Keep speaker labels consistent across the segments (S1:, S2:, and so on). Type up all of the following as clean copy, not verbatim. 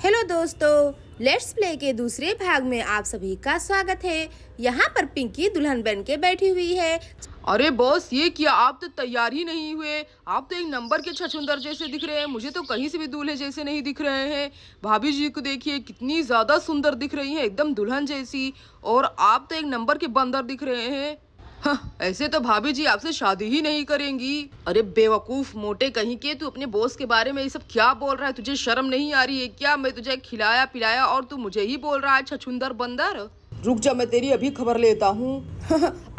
S1: Hello दोस्तों, let's play के दूसरे भाग में आप सभी का स्वागत है। यहाँ पर पिंकी दुल्हन बन के बैठी हुई है।
S2: अरे बॉस, ये क्या, आप तो तैयार ही नहीं हुए। आप तो एक नंबर के छछूंदर जैसे दिख रहे हैं। मुझे तो कहीं से भी दूल्हे जैसे नहीं दिख रहे हैं। भाभी जी को देखिए, कितनी ज्यादा सुंदर दिख रही हैं, एकदम दुल्हन जैसी। और आप तो एक नंबर के बंदर दिख रहे हैं। हाँ, ऐसे तो भाभी जी आपसे शादी ही नहीं करेंगी। अरे बेवकूफ मोटे कहीं के, तू अपने बॉस के बारे में ये सब क्या बोल रहा है? तुझे शर्म नहीं आ रही है क्या? मैं तुझे खिलाया पिलाया और तू मुझे ही बोल रहा है छछूंदर बंदर। रुक जा, मैं तेरी अभी खबर लेता हूँ।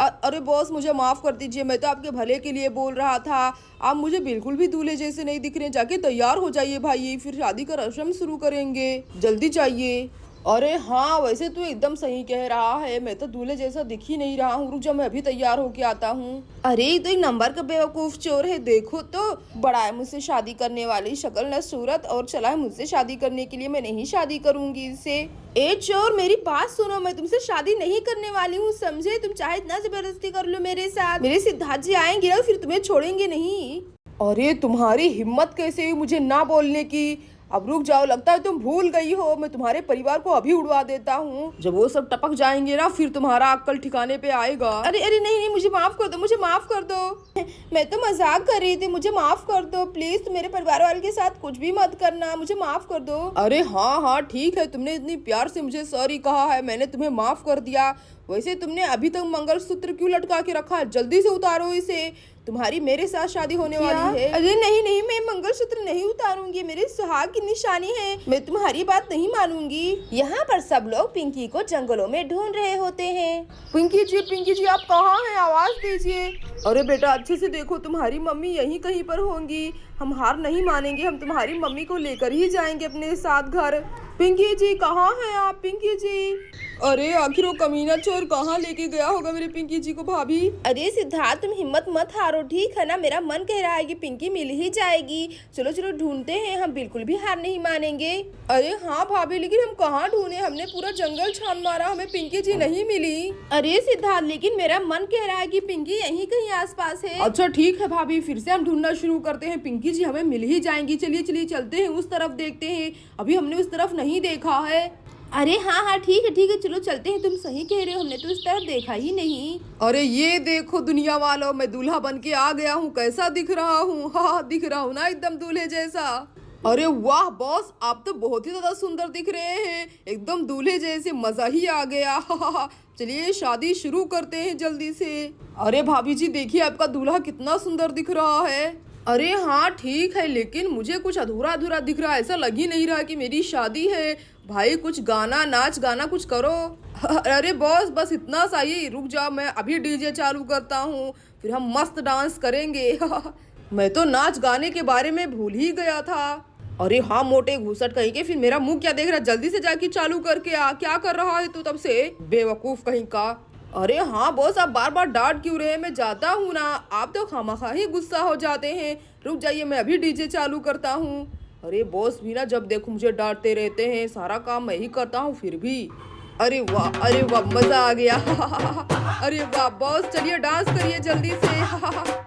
S2: अरे बॉस, मुझे माफ कर दीजिए, मैं तो आपके भले के लिए बोल रहा था। आप मुझे बिल्कुल भी दूल्हे जैसे नहीं दिख रहे। जाके तैयार हो जाइए भाई, फिर शादी का रस्म शुरू करेंगे। जल्दी चाहिए। अरे हाँ, वैसे तू एकदम सही कह रहा है, मैं तो दूल्हे जैसा दिख ही नहीं रहा हूँ। रुक जा, मैं अभी तैयार होके आता हूँ। अरे ये तो एक नंबर का बेवकूफ चोर है। देखो तो, बड़ा है मुझसे शादी करने वाली, शक्ल न सूरत, और चला है मुझसे शादी करने के लिए। मैं नहीं शादी करूंगी इससे। ए चोर, मेरी बात सुनो, मैं तुमसे शादी नहीं करने वाली हूँ, समझे? तुम चाहे इतना जबरदस्ती कर लो मेरे साथ, मेरे सिद्धार्थ जी आएंगे ना, फिर तुम्हें छोड़ेंगे नहीं। अरे तुम्हारी हिम्मत कैसे हुई मुझे ना बोलने की? अब रुक जाओ, लगता है तुम भूल गई हो। मैं तुम्हारे परिवार को अभी उड़वा देता हूँ। जब वो सब टपक जाएंगे ना, फिर तुम्हारा अक्ल ठिकाने पे आएगा। अरे अरे नहीं नहीं, मुझे माफ कर दो, मुझे माफ कर दो। मैं तो मजाक कर रही थी, मुझे माफ कर दो प्लीज। तुम मेरे परिवार वाले के साथ कुछ भी मत करना, मुझे माफ कर दो। अरे हाँ हाँ ठीक है, तुमने इतनी प्यार से मुझे सॉरी कहा है, मैंने तुम्हें माफ कर दिया। वैसे तुमने अभी तक मंगलसूत्र क्यों लटका के रखा है? जल्दी से उतारो इसे, तुम्हारी मेरे साथ शादी होने वाली है। अरे नहीं नहीं, मैं मंगलसूत्र नहीं उतारूंगी, मेरे सुहाग की निशानी है, मैं तुम्हारी बात नहीं मानूंगी। यहाँ पर सब लोग पिंकी को जंगलों में ढूंढ रहे होते हैं। पिंकी जी आप कहाँ हैं? आवाज दीजिए। अरे बेटा, अच्छे से देखो, तुम्हारी मम्मी यहीं कहीं पर होंगी। हम हार नहीं मानेंगे, हम तुम्हारी मम्मी को लेकर ही जाएंगे अपने साथ घर। पिंकी जी कहाँ हैं आप? पिंकी जी, अरे आखिर वो कमीना चोर कहाँ लेके गया होगा मेरी पिंकी जी को? भाभी, अरे सिद्धार्थ, तुम हिम्मत मत हारो, ठीक है ना? मेरा मन कह रहा है कि पिंकी मिल ही जाएगी। चलो चलो ढूंढते हैं, हम बिल्कुल भी हार नहीं मानेंगे। अरे हाँ भाभी, लेकिन हम कहाँ ढूंढे? हमने पूरा जंगल छान मारा, हमें पिंकी जी नहीं मिली। अरे सिद्धार्थ, लेकिन मेरा मन कह रहा है कि पिंकी यहीं कहीं आसपास है। अच्छा ठीक है भाभी, फिर से हम ढूंढना शुरू करते हैं। पिंकी जी हमें मिल ही जाएंगी। चलिए चलिए चलते हैं, उस तरफ देखते हैं, अभी हमने उस तरफ नहीं देखा है। अरे हाँ हाँ ठीक है, चलो चलते हैं। तुम सही कह रहे हो, हमने तो इस तरफ देखा ही नहीं। अरे ये देखो दुनिया वालों, मैं दूल्हा बन के आ गया हूँ। कैसा दिख रहा हूँ? हाँ दिख रहा हूँ ना एकदम दूल्हे जैसा। अरे वाह बॉस, आप तो बहुत ही ज्यादा सुंदर दिख रहे हैं, एकदम दूल्हे जैसे, मजा ही आ गया। चलिए शादी शुरू करते हैं जल्दी से। अरे भाभी जी देखिए, आपका दूल्हा कितना सुंदर दिख रहा है। अरे हाँ ठीक है, लेकिन मुझे कुछ अधूरा अधूरा दिख रहा है। ऐसा लग ही नहीं रहा कि मेरी शादी है। भाई कुछ गाना, नाच गाना कुछ करो। अरे बॉस, बस इतना सा ही, रुक जाओ, मैं अभी डीजे चालू करता हूँ, फिर हम मस्त डांस करेंगे। मैं तो नाच गाने के बारे में भूल ही गया था। अरे हाँ मोटे घूसट कहीं के, फिर मेरा मुंह क्या देख रहा? जल्दी से जाके चालू करके आ। क्या कर रहा है तू तब से, बेवकूफ कहीं का? अरे हाँ बॉस, आप बार बार डांट क्यों रहे हैं? मैं जाता हूँ ना, आप तो खामखा ही गुस्सा हो जाते हैं। रुक जाइए, मैं अभी डीजे चालू करता हूँ। अरे बॉस भी ना जब देखो मुझे डांटते रहते हैं, सारा काम मैं ही करता हूँ फिर भी। अरे वाह मजा आ गया। अरे वाह बॉस, चलिए डांस करिए जल्दी से।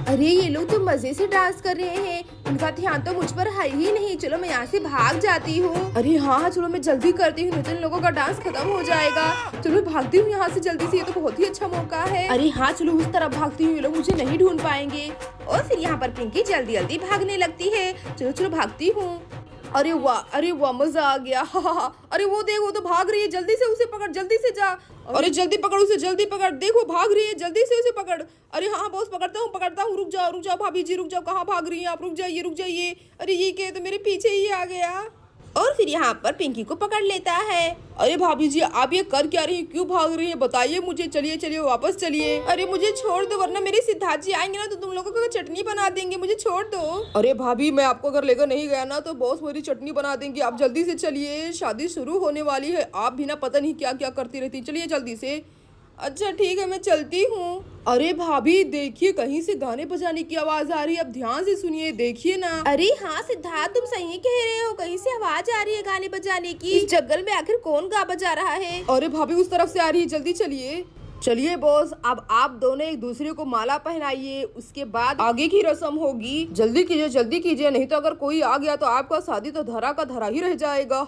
S2: अरे ये लोग तो मजे से डांस कर रहे हैं, इनका ध्यान तो मुझ पर है ही नहीं। चलो मैं यहाँ से भाग जाती हूँ। अरे हाँ चलो, मैं जल्दी करती हूँ, नहीं तो इन लोगों का डांस खत्म हो जाएगा। चलो मैं भागती हूँ यहाँ से जल्दी से, ये तो बहुत ही अच्छा मौका है। अरे हाँ चलो, उस तरफ भागती हूँ, ये लोग मुझे नहीं ढूंढ पाएंगे। और फिर यहाँ पर पिंकी जल्दी जल्दी भागने लगती है। चलो चलो भागती हूँ। अरे वाह मजा आ गया। अरे वो देख, वो तो भाग रही है, जल्दी से उसे पकड़, जल्दी से जा। अरे जल्दी पकड़ उसे, जल्दी पकड़, देखो भाग रही है, जल्दी से उसे पकड़। अरे हाँ बॉस, पकड़ता हूँ। रुक जाओ भाभी जी, रुक जाओ, कहाँ भाग रही हैं आप? रुक जाइए। अरे ये क्या, तो मेरे पीछे ही आ गया। और फिर यहाँ पर पिंकी को पकड़ लेता है। अरे भाभी जी, आप ये कर क्या रही हैं? क्यों भाग रही हैं? बताइए मुझे। चलिए चलिए वापस चलिए। अरे मुझे छोड़ दो, वरना मेरे सिद्धार्थ जी आएंगे ना तो तुम लोगों को चटनी बना देंगे। मुझे छोड़ दो। अरे भाभी, मैं आपको अगर लेकर नहीं गया ना तो बॉस मेरी चटनी बना देंगे। आप जल्दी से चलिए, शादी शुरू होने वाली है। आप भी ना पता नहीं क्या क्या करती रहती। चलिए जल्दी से। अच्छा ठीक है, मैं चलती हूँ। अरे भाभी देखिए, कहीं से गाने बजाने की आवाज आ रही है, अब ध्यान से सुनिए, देखिए ना।
S1: अरे हाँ सिद्धार्थ, तुम सही कह रहे हो, कहीं से आवाज आ रही है गाने बजाने की। इस जंगल में आखिर कौन गा बजा रहा है?
S2: अरे भाभी उस तरफ से आ रही है, जल्दी चलिए। चलिए बॉस, अब आप दोनों एक दूसरे को माला पहनाइए, उसके बाद आगे की रस्म होगी। जल्दी कीजिए, नहीं तो अगर कोई आ गया तो आपका शादी तो धरा का धरा ही रह जाएगा।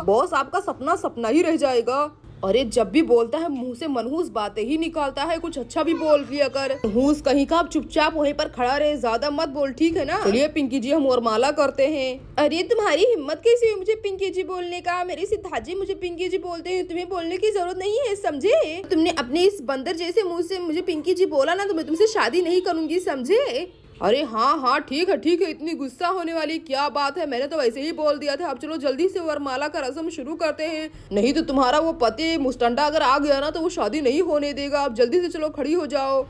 S2: बॉस, आपका सपना सपना ही रह जाएगा। अरे जब भी बोलता है मुंह से मनहूस बातें ही निकालता है, कुछ अच्छा भी बोल लिया कर। मनहूस कहीं का, आप चुपचाप वहीं पर खड़ा रहे, ज्यादा मत बोल, ठीक है ना? चलिए पिंकी जी, हम वरमाला करते हैं।
S1: अरे तुम्हारी हिम्मत कैसे हुई मुझे पिंकी जी बोलने का? मेरे सिद्धार्थ जी मुझे पिंकी जी बोलते हैं, तुम्हें बोलने की जरूरत नहीं है, समझे? तुमने अपने इस बंदर जैसे मुंह से मुझे पिंकी जी बोला ना, तो मैं तुमसे शादी नहीं करूंगी, समझे?
S2: अरे हाँ, ठीक है, इतनी गुस्सा होने वाली क्या बात है, मैंने तो वैसे ही बोल दिया था। अब चलो जल्दी से वरमाला का रस्म शुरू करते हैं, नहीं तो तुम्हारा वो पति मुस्टंडा अगर आ गया ना तो वो शादी नहीं होने देगा। अब जल्दी से चलो, खड़ी हो जाओ।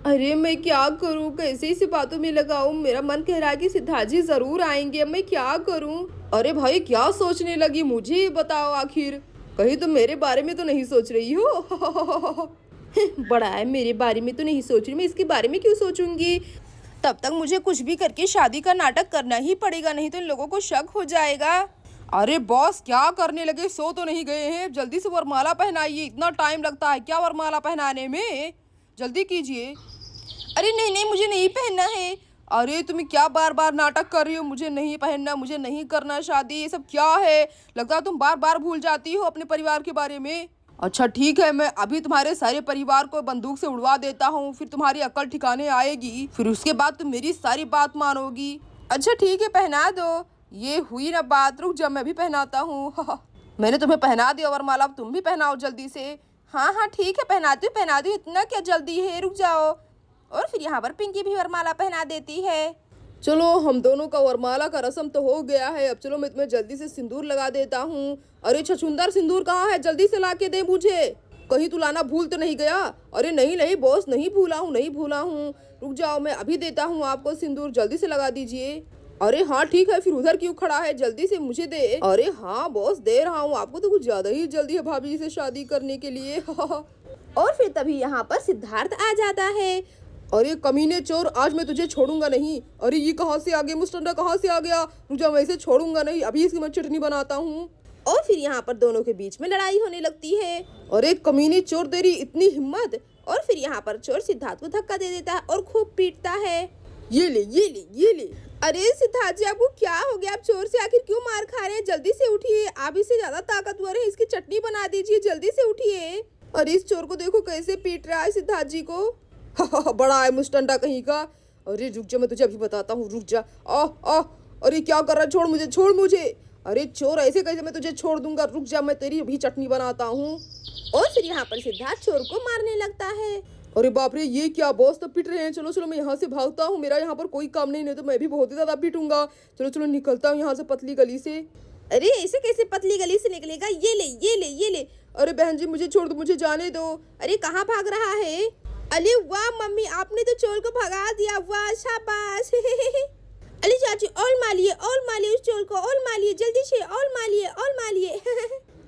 S1: अरे मैं क्या करूं, कैसे इसी बातों में लगाऊं? मेरा मन कह रहा है कि सिद्धार्थ जी जरूर आएंगे, अब मैं क्या करूं?
S2: अरे भाई, क्या सोचने लगी, मुझे बताओ आखिर, कहीं तुम मेरे बारे में तो नहीं सोच रही हो?
S1: बड़ा है, मेरे बारे में तो नहीं सोच रही, मैं इसके बारे में क्यों सोचूंगी? तब तक मुझे कुछ भी करके शादी का नाटक करना ही पड़ेगा, नहीं तो इन लोगों को शक हो जाएगा।
S2: अरे बॉस, क्या करने लगे, सो तो नहीं गए हैं? जल्दी से वरमाला पहनाइए, इतना टाइम लगता है क्या वरमाला पहनाने में? जल्दी कीजिए।
S1: अरे नहीं, मुझे नहीं पहनना है।
S2: अरे तुम्हें क्या बार बार नाटक कर रही हो, मुझे नहीं पहनना, मुझे नहीं करना शादी, ये सब क्या है? लगता है तुम बार बार भूल जाती हो अपने परिवार के बारे में। अच्छा ठीक है, मैं अभी तुम्हारे सारे परिवार को बंदूक से उड़वा देता हूँ, फिर तुम्हारी अकल ठिकाने आएगी, फिर उसके बाद तुम मेरी सारी बात मानोगी।
S1: अच्छा ठीक है, पहना दो।
S2: ये हुई ना बात, रुक जा, मैं भी पहनाता हूँ। मैंने तुम्हें पहना दिया वरमाला, अब तुम भी पहनाओ जल्दी से।
S1: हाँ ठीक है, पहनाती हूँ, इतना क्या जल्दी है, रुक जाओ। और फिर यहाँ पर पिंकी भी वरमाला पहना देती है।
S2: चलो, हम दोनों का वरमाला का रस्म तो हो गया है, अब चलो मैं तुम्हें जल्दी से सिंदूर लगा देता हूँ। अरे छछूंदर, सिंदूर कहाँ है? जल्दी से ला के दे मुझे, कहीं तू लाना भूल तो नहीं गया? अरे नहीं बॉस, नहीं भूला हूँ, रुक जाओ, मैं अभी देता हूँ आपको सिंदूर, जल्दी से लगा दीजिए। अरे हाँ ठीक है, फिर उधर क्यों खड़ा है, जल्दी से मुझे दे। अरे हाँ बॉस, दे रहा हूँ, आपको तो कुछ ज्यादा ही जल्दी है भाभी जी से शादी करने के लिए।
S1: और फिर तभी यहाँ पर सिद्धार्थ आ जाता है।
S2: अरे कमीने चोर, आज मैं तुझे छोड़ूंगा नहीं। अरे ये कहाँ से आ गया, मुस्टंडा कहाँ से आ गया? मुझे वैसे छोड़ूंगा नहीं, अभी इसकी मैं चटनी बनाता हूँ।
S1: और फिर यहाँ पर दोनों के बीच में लड़ाई होने लगती है।
S2: अरे कमीने चोर, तेरी इतनी हिम्मत!
S1: और फिर यहाँ पर चोर सिद्धार्थ को धक्का दे देता है और खूब पीटता है।
S2: ये ले।
S1: अरे सिद्धार्थ जी, आपको क्या हो गया? आप चोर से आखिर क्यों मार खा रहे हैं? जल्दी से उठिए, आप इससे ज्यादा ताकतवर है, इसकी चटनी बना दीजिए, जल्दी से उठिए।
S2: अरे इस चोर को देखो कैसे पीट रहा है सिद्धार्थ जी को। बड़ा है मुस्टंडा कहीं का। अरे रुक जा, मैं तुझे अभी बताता हूँ, रुक जा। अरे क्या कर रहा है? छोड़ मुझे। अरे चोर, ऐसे कैसे मैं तुझे छोड़ दूंगा, रुक जा, मैं तेरी अभी चटनी बनाता हूँ।
S1: और फिर यहाँ पर सिद्धार्थ चोर को मारने लगता है।
S2: अरे बाप रे, ये क्या, बॉस तो पिट रहे हैं। चलो मैं यहाँ से भागता हूँ, मेरा यहाँ पर कोई काम नहीं तो मैं भी बहुत ही ज्यादा पीटूंगा। चलो निकलता हूँ यहाँ से पतली गली से।
S1: अरे ऐसे कैसे पतली गली से निकलेगा? ये ले।
S2: अरे बहन जी, मुझे छोड़ दो, मुझे जाने दो।
S1: अरे कहाँ भाग रहा है? अरे वाह मम्मी, आपने तो चोर को भगा दिया, वाह शाबाश। अरे चाची, और मारिए उस चोर को, और मारिए जल्दी से, और मारिए।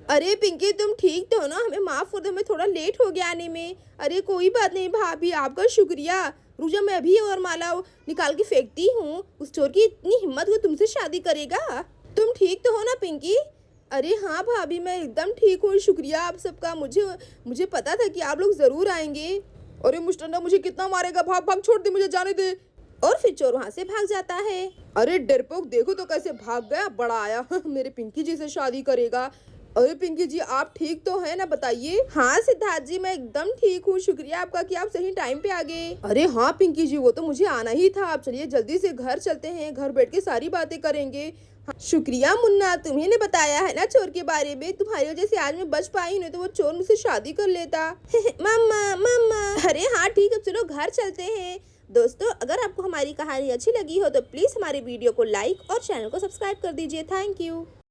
S1: अरे पिंकी, तुम ठीक तो हो ना? हमें माफ कर दो, हमें थोड़ा लेट हो गया आने में। अरे कोई बात नहीं भाभी, आपका शुक्रिया। रुजा, मैं अभी और माला निकाल के फेंकती हूँ। उस चोर की इतनी हिम्मत, वो तुमसे शादी करेगा। तुम ठीक तो हो ना पिंकी? अरे हाँ भाभी, मैं एकदम ठीक हूँ, शुक्रिया आप सबका। मुझे पता था कि आप लोग जरूर आएंगे।
S2: अरे मुस्टंडा, मुझे कितना मारेगा, भाग, छोड़ दे, मुझे जाने दे।
S1: और फिर चोर वहाँ से भाग जाता है।
S2: अरे डरपोक, देखो तो कैसे भाग गया, बड़ा आया। मेरे पिंकी जी से शादी करेगा। अरे पिंकी जी, आप ठीक तो है ना, बताइए।
S1: हाँ सिद्धार्थ जी, मैं एकदम ठीक हूँ, शुक्रिया आपका कि आप सही टाइम पे आ गए।
S2: अरे हाँ पिंकी जी, वो तो मुझे आना ही था। आप चलिए जल्दी से घर चलते हैं, घर बैठ के सारी बातें करेंगे।
S1: शुक्रिया मुन्ना, तुम्ही ने बताया है ना चोर के बारे में, तुम्हारी वजह से आज मैं बच पाई, नहीं तो वो चोर मुझसे शादी कर लेता। मम्मा। अरे हाँ ठीक है, चलो घर चलते हैं। दोस्तों, अगर आपको हमारी कहानी अच्छी लगी हो तो प्लीज हमारे वीडियो को लाइक और चैनल को सब्सक्राइब कर दीजिए। Thank you.